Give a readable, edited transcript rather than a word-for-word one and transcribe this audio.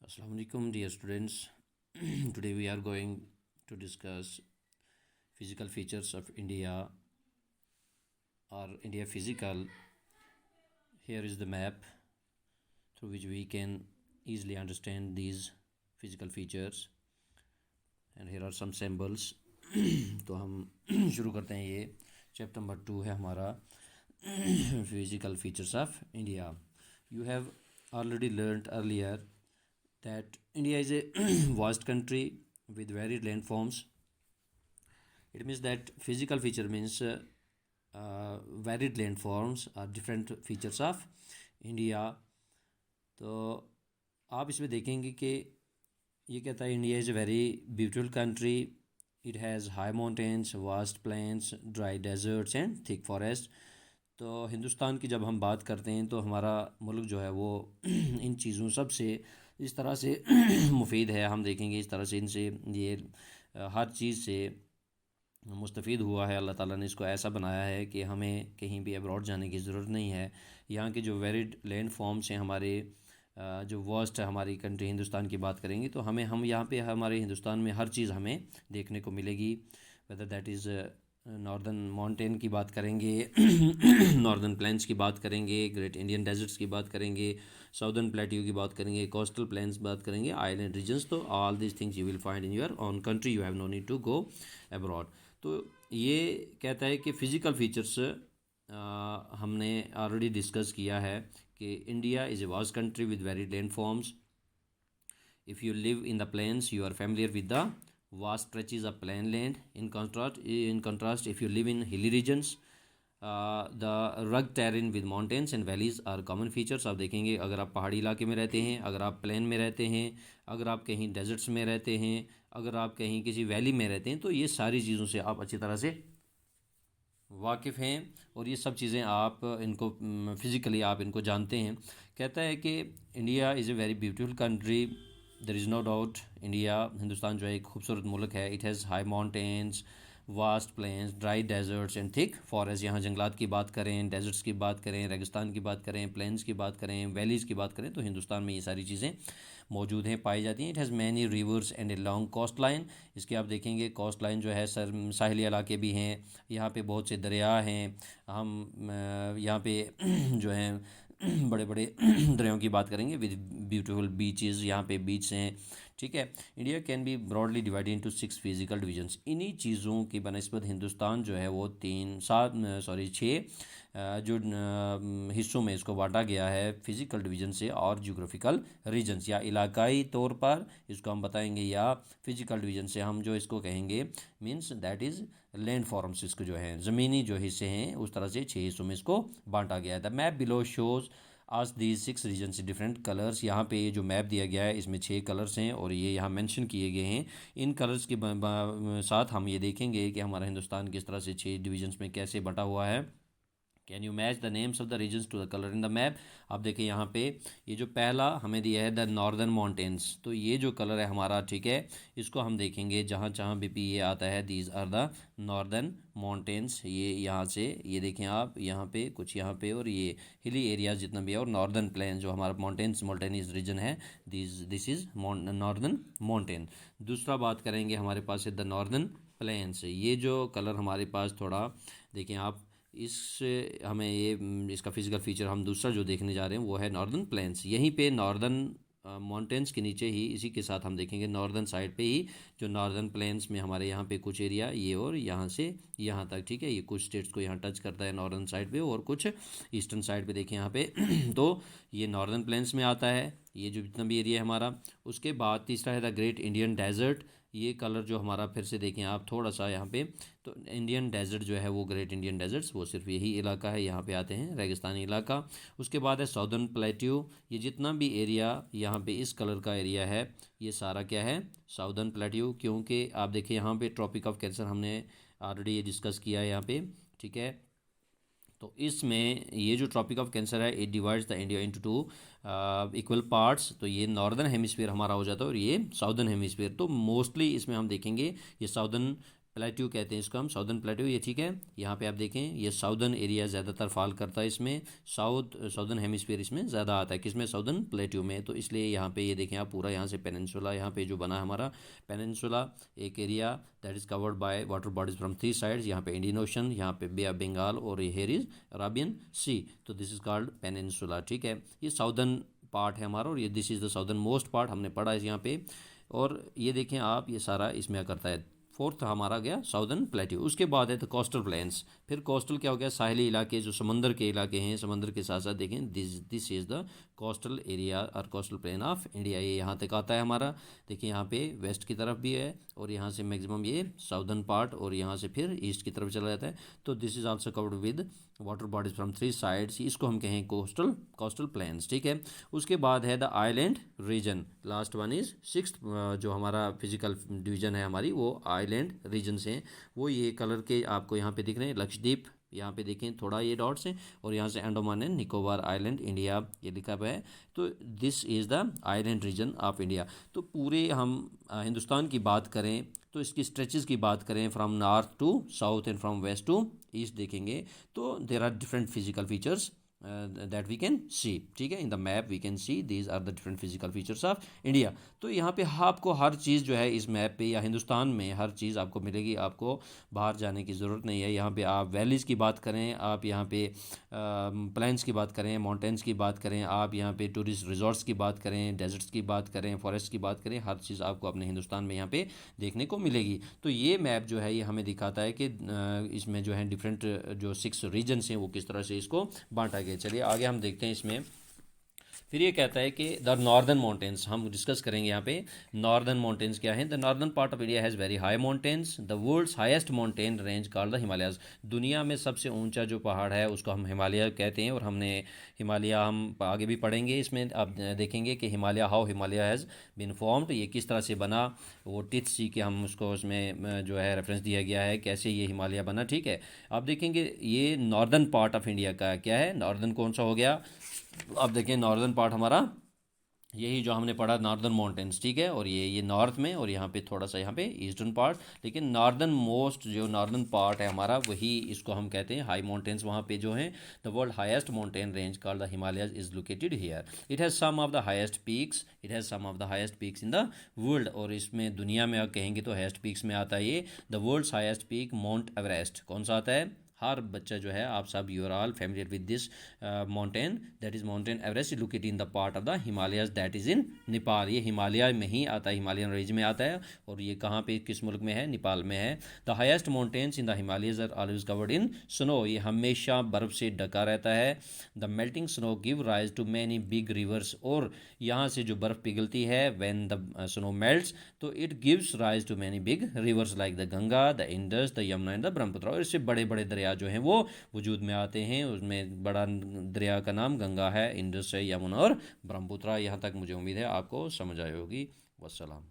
Assalamu alaikum, dear students. Today we are going to discuss physical features of India or India physical. Here is the map through which we can easily understand these physical features, and here are some symbols. तो हम शुरू करते हैं. ये chapter number 2 है हमारा, physical features of India. You have already learnt earlier that India is a vast country with varied landforms. It means that physical feature means varied landforms are different features of India. तो आप इसमें देखेंगे कि ये कहता है India is a very beautiful country. It has high mountains, vast plains, dry deserts and thick forest. तो हिंदुस्तान की जब हम बात करते हैं तो हमारा मुल्क जो है वो इन चीज़ों सब से इस तरह से मुफीद है. हम देखेंगे इस तरह से इनसे ये हर चीज़ से मुस्तफ़ीद हुआ है. अल्लाह ताला ने इसको ऐसा बनाया है कि हमें कहीं भी अब्रॉड जाने की ज़रूरत नहीं है. यहाँ के जो वेरिड लैंड फॉर्म्स हैं हमारे, जो वर्स्ट है हमारी कंट्री हिंदुस्तान की बात करेंगे तो हम यहाँ पे हमारे हिंदुस्तान में हर चीज़ हमें देखने को मिलेगी. Whether that is northern mountain की बात करेंगे, नॉर्दर्न प्लेन्स की बात करेंगे, ग्रेट इंडियन डेजर्ट्स की बात करेंगे, साउदर्न प्लेट्यू की बात करेंगे, कोस्टल प्लेन्स बात करेंगे, आइलैंड रीजन्स. तो all this things you will find in your own country. You have no need to go abroad. तो ये कहता है कि फ़िज़िकल फीचर्स हमने ऑलरेडी डिस्कस किया है कि India is a vast country with varied land forms. If you live in the plains, you are familiar with the vast stretches of plain land. In contrast, if you live in hilly regions, the rugged terrain with mountains and valleys are common features. आप देखेंगे अगर आप पहाड़ी इलाके में रहते हैं, अगर आप प्लेन में रहते हैं, अगर आप कहीं डेजर्ट्स में रहते हैं, अगर आप कहीं किसी वैली में रहते हैं, तो ये सारी चीज़ों से आप अच्छी तरह से वाकिफ़ हैं और ये सब चीज़ें आप इनको फ़िज़िकली आप इनको जानते हैं. कहता है कि India is a very beautiful country. There is no doubt India, Hindustan जो है एक खूबसूरत मुल्क है. It has high mountains, vast plains, dry deserts and thick forest. यहाँ जंगलात की बात करें, डेजर्ट्स की बात करें, रेगिस्तान की बात करें, प्लेन्स की बात करें, वैलीज़ की बात करें, तो हिंदुस्तान में ये सारी चीज़ें मौजूद हैं, पाई जाती हैं. It has many rivers and a long coast line. इसके आप देखेंगे कोस्ट लाइन जो है साहिली इलाके भी हैं, यहाँ पे बहुत से दरिया हैं. हम यहाँ पे जो हैं बड़े बड़े दरियाओं की बात करेंगे विद ब्यूटीफुल बीचेस. यहाँ पे बीच हैं. ठीक है. India can be broadly divided into 6 physical divisions. इन्हीं चीज़ों की बनस्बत हिंदुस्तान जो है वो 6 जो हिस्सों में इसको बांटा गया है फिज़िकल डिवीज़न से और जियोग्राफिकल रीजन्स, या इलाकाई तौर पर इसको हम बताएंगे, या फिज़िकल डिवीज़न से हम जो इसको कहेंगे means that is land forms. इसको जो है ज़मीनी जो हिस्से हैं उस तरह से 6 हिस्सों में इसको बांटा गया है. द मैप बिलो शोज़ आज दीज 6 रीजन्स डिफरेंट कलर्स. यहाँ पे ये जो मैप दिया गया है इसमें 6 कलर्स हैं और ये यहाँ मेंशन किए गए हैं. इन कलर्स के साथ हम ये देखेंगे कि हमारा हिंदुस्तान किस तरह से 6 डिवीजन्स में कैसे बटा हुआ है. Can you match the names of the regions to the colour in the map. आप देखिए यहाँ पे ये जो पहला हमें दिया है द नॉर्दर्न माउंटेन्स, तो ये जो कलर है हमारा, ठीक है, इसको हम देखेंगे जहाँ जहाँ भी ये आता है these are the northern mountains. ये यहाँ से ये देखें आप, यहाँ पे कुछ यहाँ पे और ये हिली एरियाज जितना भी है, और नॉर्दर्न प्लेन जो हमारा माउंटेन्स रीजन है, दिस इज़ नॉर्दर्न माउंटेन. दूसरा बात करेंगे हमारे पास है द नॉर्दर्न प्लेन्स. ये जो कलर हमारे पास थोड़ा देखें आप, इससे हमें ये इसका फिजिकल फीचर हम दूसरा जो देखने जा रहे हैं वो है नॉर्दर्न प्लेन्स. यहीं पे नॉर्दर्न माउंटेन्स के नीचे ही इसी के साथ हम देखेंगे नॉर्दर्न साइड पे ही जो नॉर्दर्न प्लेन्स में हमारे यहाँ पे कुछ एरिया ये और यहाँ से यहाँ तक, ठीक है, ये कुछ स्टेट्स को यहाँ टच करता है नॉर्दर्न साइड पे, और कुछ ईस्टर्न साइड पे देखें यहाँ पे तो ये नॉर्दर्न प्लेन्स में आता है ये जो जितना भी एरिया है हमारा. उसके बाद तीसरा है द ग्रेट इंडियन डेजर्ट. ये कलर जो हमारा फिर से देखें आप थोड़ा सा यहाँ पे, तो इंडियन डेजर्ट जो है वो ग्रेट इंडियन डेजर्ट्स वो सिर्फ यही इलाका है, यहाँ पे आते हैं रेगिस्तानी इलाका. उसके बाद है साउदर्न प्लेट्यू. ये जितना भी एरिया यहाँ पे इस कलर का एरिया है ये सारा क्या है, साउदर्न प्लेट्यू. क्योंकि आप देखिए यहाँ पे ट्रॉपिक ऑफ कैंसर हमने ऑलरेडी ये डिस्कस किया है यहाँ पे, ठीक है. तो इसमें ये जो ट्रॉपिक ऑफ कैंसर है it divides the India into 2 equal parts. तो ये नॉर्दर्न हेमिस्फीयर हमारा हो जाता है और ये साउदर्न हेमिस्फीयर. तो मोस्टली इसमें हम देखेंगे ये साउदर्न प्लेट्यू कहते हैं इसको हम, साउदर्न प्लेट्यू, ये ठीक है। यहाँ पे आप देखें ये साउदर्न एरिया ज़्यादातर फॉल करता है इसमें, साउदर्न हेमिस्फीयर इसमें ज़्यादा आता है, किसमें, साउदर्न प्लेट्यू में। तो इसलिए यहाँ पे ये देखें आप, पूरा यहाँ से पेनिनसुला, यहाँ पे जो बना हमारा पेनिनसुला, एक area that is covered by water bodies from 3 sides, यहाँ पे इंडियन ओशन, यहाँ पे बे ऑफ बंगाल, और हेयर इज अराबियन सी। तो दिस इज़ कॉल्ड पेनिनसुला, ठीक है। ये साउदर्न पार्ट है हमारा, और ये this is the southern most part, हमने पढ़ा है यहाँ पे। और ये देखें आप, ये सारा इसमें करता है। फोर्थ हमारा गया साउदर्न प्लेट्यू। उसके बाद है द कोस्टल प्लेन्स। फिर कोस्टल क्या हो गया, साहली इलाके, जो समंदर के इलाके हैं, समंदर के साथ साथ देखें this is the coastal area और कोस्टल प्लेन ऑफ इंडिया। ये यहाँ तक आता है हमारा। देखिए यहाँ पे वेस्ट की तरफ भी है, और यहाँ से मैक्सिमम ये साउदर्न पार्ट, और यहाँ से फिर ईस्ट की तरफ चला जाता है। तो this is also covered with water bodies from 3 sides, इसको हम कहें कोस्टल प्लेन्स, ठीक है। उसके बाद है the island region, last one is sixth, जो हमारा फिजिकल डिवीजन है हमारी, वो आइलैंड रीजन से हैं। वो ये कलर के आपको यहाँ पे दिख रहे हैं, लक्षद्वीप, यहाँ पे देखें थोड़ा ये डॉट्स हैं, और यहाँ से Andaman and Nicobar island India ये लिखा हुआ है। तो this is the island region of India. तो पूरे हम हिंदुस्तान की बात करें, तो इसकी स्ट्रेचेस की बात करें, from north to south and from west to east देखेंगे, तो there are different physical features that we can see, ठीक है। In the map we can see these are the different physical features of India. तो यहाँ पे आपको हर चीज़ जो है इस मैप पे या हिंदुस्तान में हर चीज़ आपको मिलेगी, आपको बाहर जाने की ज़रूरत नहीं है। यहाँ पे आप वैलीज़ की बात करें, आप यहाँ पे प्लेन्स की बात करें, माउंटेन्स की बात करें, आप यहाँ पे टूरिस्ट रिजॉर्ट्स की बात करें, डेजर्ट्स की बात करें, फॉरेस्ट की बात करें, हर चीज़ आपको अपने हिंदुस्तान में यहाँ पे देखने को मिलेगी। तो ये मैप जो है ये हमें दिखाता है कि इसमें जो है डिफरेंट जो 6 रीजन्स हैं वो किस तरह से इसको बांटा गया। चलिए आगे हम देखते हैं इसमें। फिर ये कहता है कि द नॉर्दर्न माउंटेन्स हम डिस्कस करेंगे यहाँ पे। नॉर्दर्न माउंटेन्स क्या है, the northern part of India has very high mountains, the world's highest mountain range called the Himalayas. दुनिया में सबसे ऊंचा जो पहाड़ है उसको हम हिमालय कहते हैं, और हमने हिमालय हम आगे भी पढ़ेंगे। इसमें आप देखेंगे कि Himalaya, how Himalaya has been formed, ये किस तरह से बना, वो टिथ सी के हम उसको उसमें जो है रेफरेंस दिया गया है कैसे ये हिमालय बना, ठीक है। आप देखेंगे ये नॉर्दर्न पार्ट ऑफ इंडिया का क्या है, नॉर्दर्न कौन सा हो गया, अब देखें नॉर्दर्न पार्ट हमारा यही जो हमने पढ़ा नॉर्दर्न माउंटेन्स, ठीक है। और ये नॉर्थ में, और यहाँ पे थोड़ा सा यहाँ पे ईस्टर्न पार्ट, लेकिन नॉर्दर्न मोस्ट जो नॉर्दर्न पार्ट है हमारा वही इसको हम कहते हैं हाई माउंटेन्स वहाँ पे जो हैं। The world highest mountain range called the Himalayas is located here, it has some of the highest peaks, it has some of the highest peaks in the world. और इसमें दुनिया में आप कहेंगे तो हाईएस्ट पीक्स में आता है ये the world's highest peak mount Everest. कौन सा आता है, हर बच्चा जो है आप सब you are all familiar with this mountain, that is mountain Everest located in the part of the Himalayas that is in Nepal. ये हिमालय में ही आता है, हिमालयन रेंज में आता है, और ये कहाँ पे किस मुल्क में है, नेपाल में है। The highest mountains in the Himalayas are always covered in snow, ये हमेशा बर्फ से ढका रहता है। The melting snow give rise to many big rivers, और यहाँ से जो बर्फ़ पिघलती है व्हेन द स्नो मेल्ट्स, तो it gives rise to many big rivers like the Ganga, the Indus, the Yamuna and the Brahmaputra. और इससे बड़े बड़े दरिया जो हैं वो वजूद में आते हैं। उसमें बड़ा दरिया का नाम गंगा है, इंडस है, यमुना और ब्रह्मपुत्र। यहाँ तक मुझे उम्मीद है आपको समझ आई होगी। वस्सलाम।